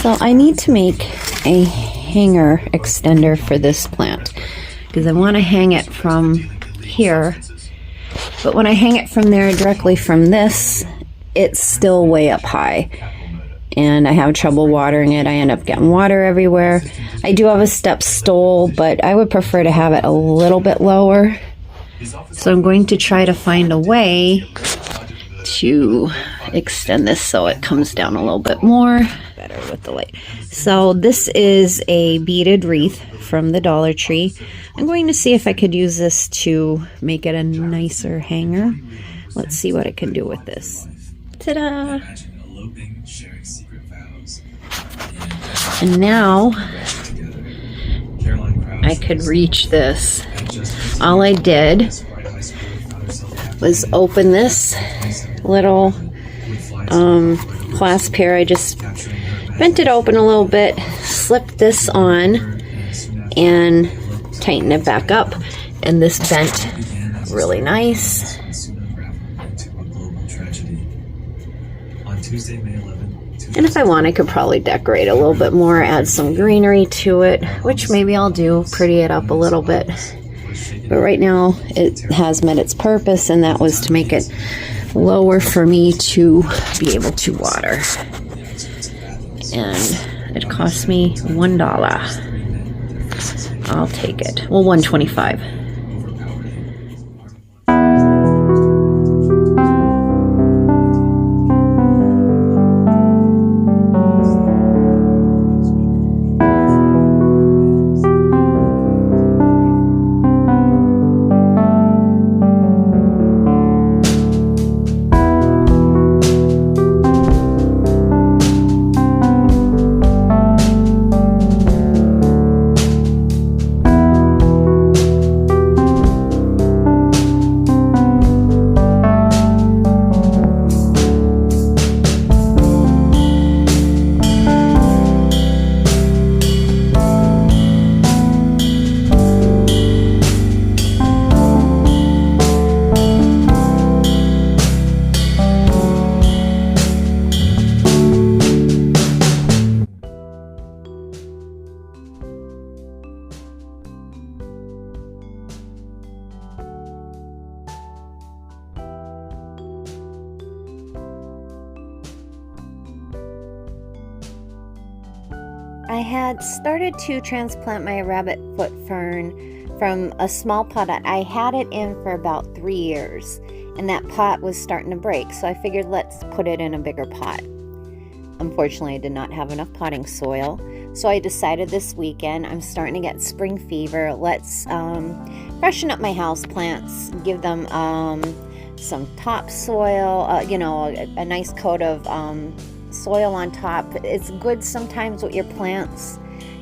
So I need to make a hanger extender for this plant because I want to hang it from here, but when I hang it from there directly from this, it's still way up high and I have trouble watering it. I end up getting water everywhere. I do have a step stool, but I would prefer to have it a little bit lower. So I'm going to try to find a way to extend this so it comes down a little bit more. Better with the light. So this is a beaded wreath from the Dollar Tree. I'm going to see if I could use this to make it a nicer hanger. Let's see what I can do with this. Ta-da! And now I could reach this. All I did was open this little clasp here. I just bent it open a little bit, slipped this on, and tightened it back up. And this bent really nice. And if I want, I could probably decorate a little bit more, add some greenery to it, which maybe I'll do, pretty it up a little bit. But right now, it has met its purpose, and that was to make it lower for me to be able to water. And it cost me $1. I'll take it. Well, $1.25. I had started to transplant my rabbit foot fern from a small pot. I had it in for about 3 years, and that pot was starting to break, so I figured let's put it in a bigger pot. Unfortunately, I did not have enough potting soil, so I decided this weekend, I'm starting to get spring fever, let's freshen up my house plants, give them some topsoil, a nice coat of soil on top. It's good sometimes with your plants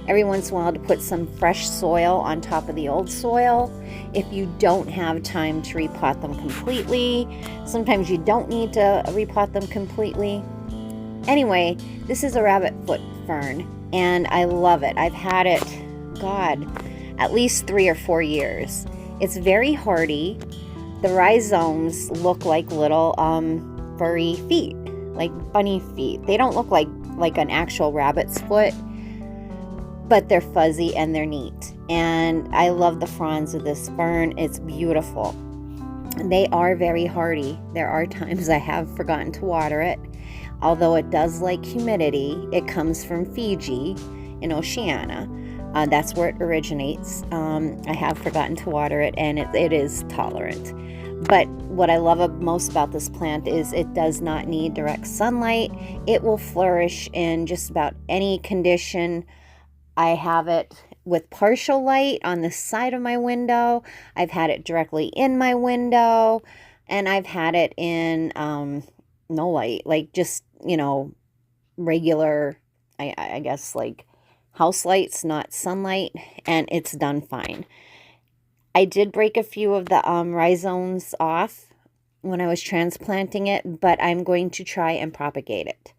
every once in a while to put some fresh soil on top of the old soil if you don't have time to repot them completely. Sometimes you don't need to repot them completely. Anyway, this is a rabbit foot fern and I love it. I've had it, at least 3 or 4 years. It's very hardy. The rhizomes look like little furry feet, like bunny feet. They don't look like an actual rabbit's foot, but they're fuzzy and they're neat. And I love the fronds of this fern. It's beautiful. They are very hardy. There are times I have forgotten to water it. Although it does like humidity, it comes from Fiji in Oceania. That's where it originates. I have forgotten to water it, and it is tolerant. But what I love most about this plant is it does not need direct sunlight. It will flourish in just about any condition. I have it with partial light on the side of my window. I've had it directly in my window, and I've had it in no light, like just, regular, I guess, like house lights, not sunlight, and it's done fine. I did break a few of the rhizomes off when I was transplanting it, but I'm going to try and propagate it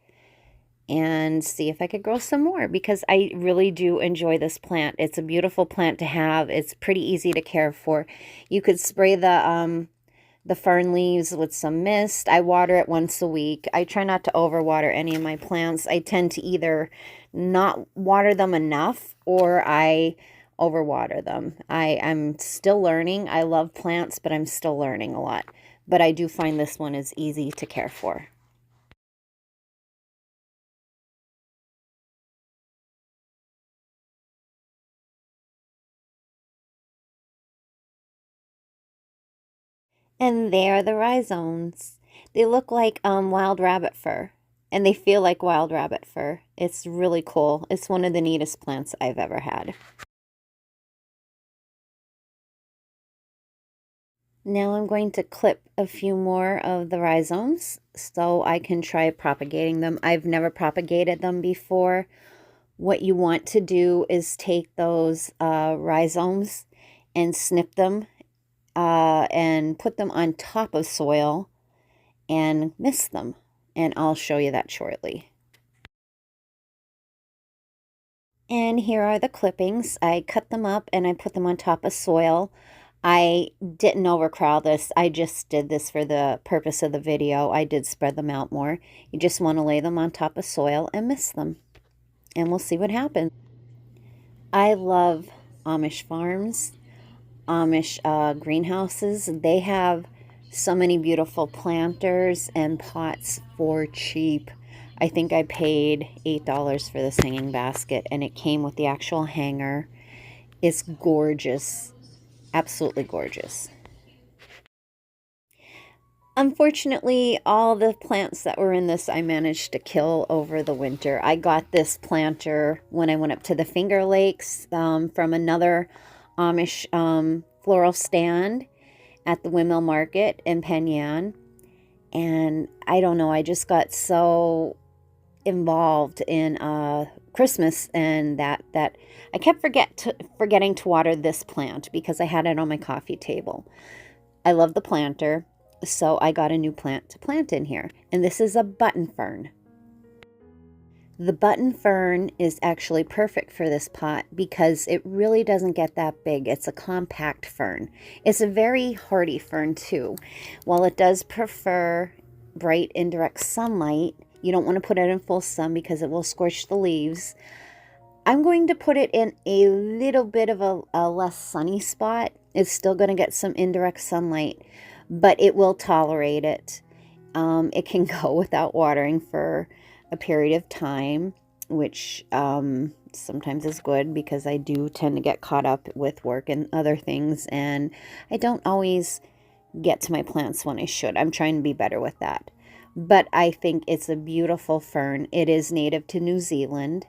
and see if I could grow some more because I really do enjoy this plant. It's a beautiful plant to have. It's pretty easy to care for. You could spray the the fern leaves with some mist. I water it once a week. I try not to overwater any of my plants. I tend to either not water them enough or I overwater them. I'm still learning. I love plants, but I'm still learning a lot. But I do find this one is easy to care for. And they are the rhizomes. They look like wild rabbit fur, and they feel like wild rabbit fur. It's really cool. It's one of the neatest plants I've ever had. Now I'm going to clip a few more of the rhizomes so I can try propagating them. I've never propagated them before. What you want to do is take those rhizomes and snip them and put them on top of soil and mist them. And I'll show you that shortly. And here are the clippings. I cut them up and I put them on top of soil. I didn't overcrowd this. I just did this for the purpose of the video. I did spread them out more. You just want to lay them on top of soil and mist them. And we'll see what happens. I love Amish farms, Amish greenhouses. They have so many beautiful planters and pots for cheap. I think I paid $8 for this hanging basket, and it came with the actual hanger. It's gorgeous. Absolutely gorgeous. Unfortunately, all the plants that were in this I managed to kill over the winter. I got this planter when I went up to the Finger Lakes from another Amish floral stand at the Windmill Market in Penyan. And I don't know, I just got so involved in Christmas and that I kept forgetting to water this plant because I had it on my coffee table. I love the planter, so I got a new plant to plant in here, and this is a button fern. The button fern is actually perfect for this pot because it really doesn't get that big. It's a compact fern. It's a very hardy fern too. While it does prefer bright indirect sunlight, you don't want to put it in full sun because it will scorch the leaves. I'm going to put it in a little bit of a less sunny spot. It's still going to get some indirect sunlight, but it will tolerate it. It can go without watering for a period of time, which sometimes is good because I do tend to get caught up with work and other things, and I don't always get to my plants when I should. I'm trying to be better with that. But I think it's a beautiful fern. It is native to New Zealand,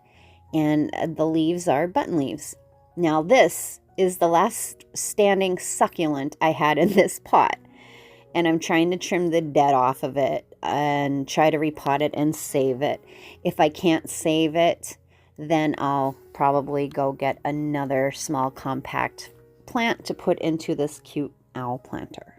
and the leaves are button leaves. Now this is the last standing succulent I had in this pot, and I'm trying to trim the dead off of it and try to repot it and save it. If I can't save it, then I'll probably go get another small compact plant to put into this cute owl planter.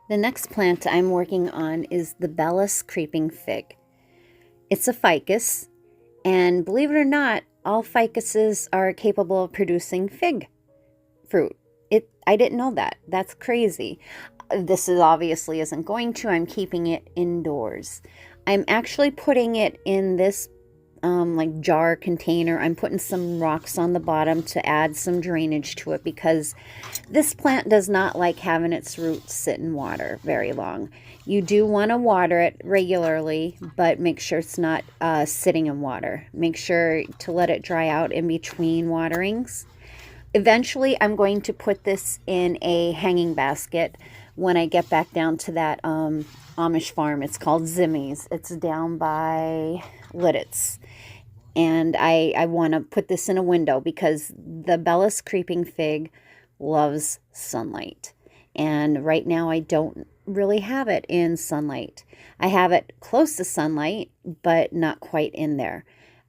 The next plant I'm working on is the Bellis creeping fig. It's a ficus, and believe it or not, all ficuses are capable of producing fig fruit. I didn't know that. That's crazy. This is obviously isn't going to. I'm keeping it indoors. I'm actually putting it in this like jar container. I'm putting some rocks on the bottom to add some drainage to it because this plant does not like having its roots sit in water very long. You do want to water it regularly, but make sure it's not sitting in water. Make sure to let it dry out in between waterings. Eventually, I'm going to put this in a hanging basket when I get back down to that Amish farm. It's called Zimmy's. It's down by Lidditz. And I want to put this in a window because the Bellis creeping fig loves sunlight. And right now I don't really have it in sunlight. I have it close to sunlight, but not quite in there.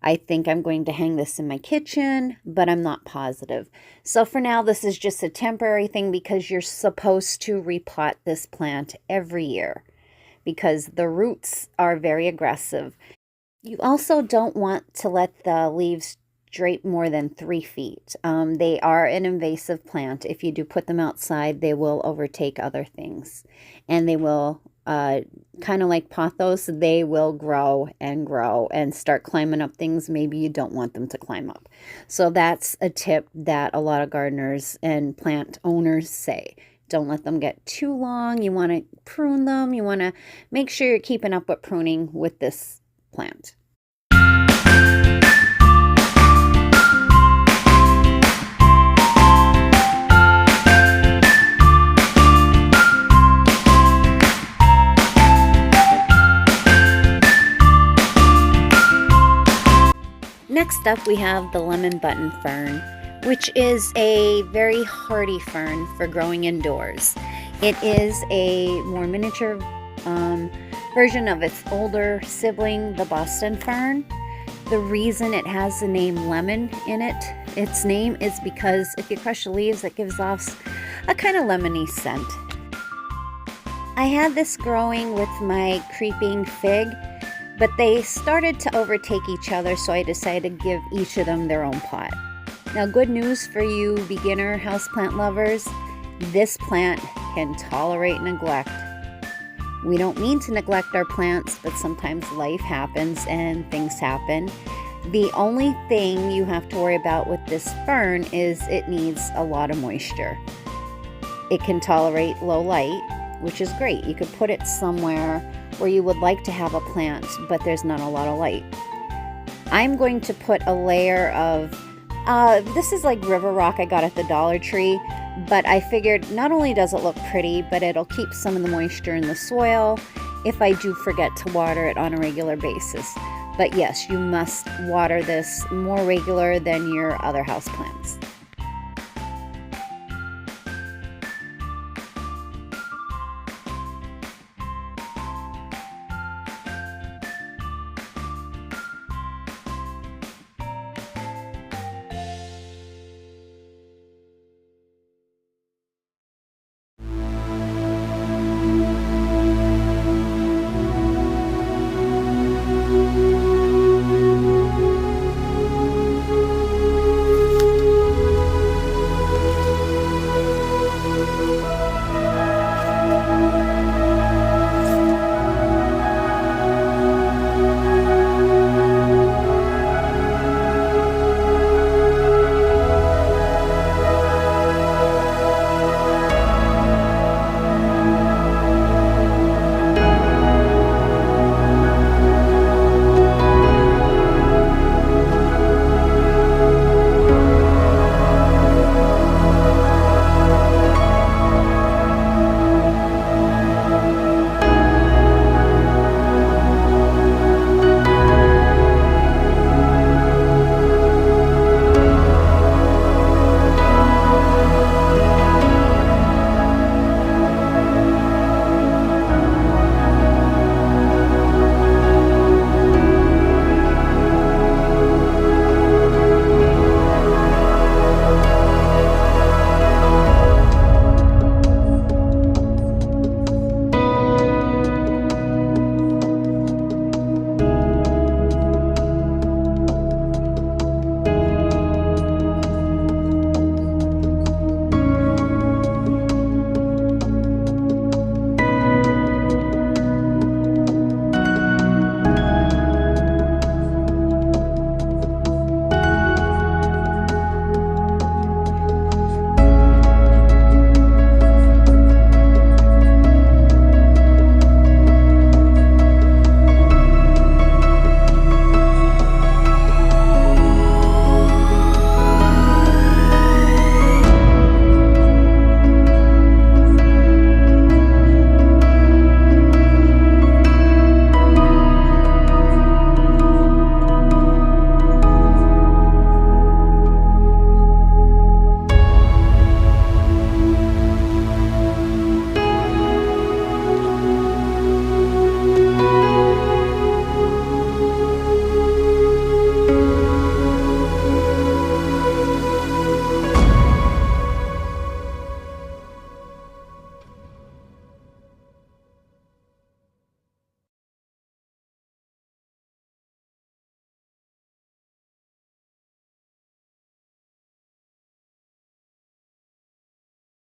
I think I'm going to hang this in my kitchen, but I'm not positive. So for now, this is just a temporary thing because you're supposed to repot this plant every year because the roots are very aggressive. You also don't want to let the leaves drape more than 3 feet. They are an invasive plant. If you do put them outside, they will overtake other things. And they will, kind of like pothos, they will grow and start climbing up things maybe you don't want them to climb up. So that's a tip that a lot of gardeners and plant owners say. Don't let them get too long. You want to prune them. You want to make sure you're keeping up with pruning with this plant. Next up, we have the lemon button fern, which is a very hardy fern for growing indoors. It is a more miniature version of its older sibling, the Boston fern. The reason it has the name lemon in it, its name, is because if you crush the leaves, it gives off a kind of lemony scent. I had this growing with my creeping fig, but they started to overtake each other, so I decided to give each of them their own pot. Now, good news for you beginner houseplant lovers, this plant can tolerate neglect. We don't mean to neglect our plants, but sometimes life happens and things happen. The only thing you have to worry about with this fern is it needs a lot of moisture. It can tolerate low light, which is great. You could put it somewhere where you would like to have a plant, but there's not a lot of light. I'm going to put a layer of, this is like river rock I got at the Dollar Tree, but I figured not only does it look pretty, but it'll keep some of the moisture in the soil if I do forget to water it on a regular basis. But yes, you must water this more regular than your other houseplants.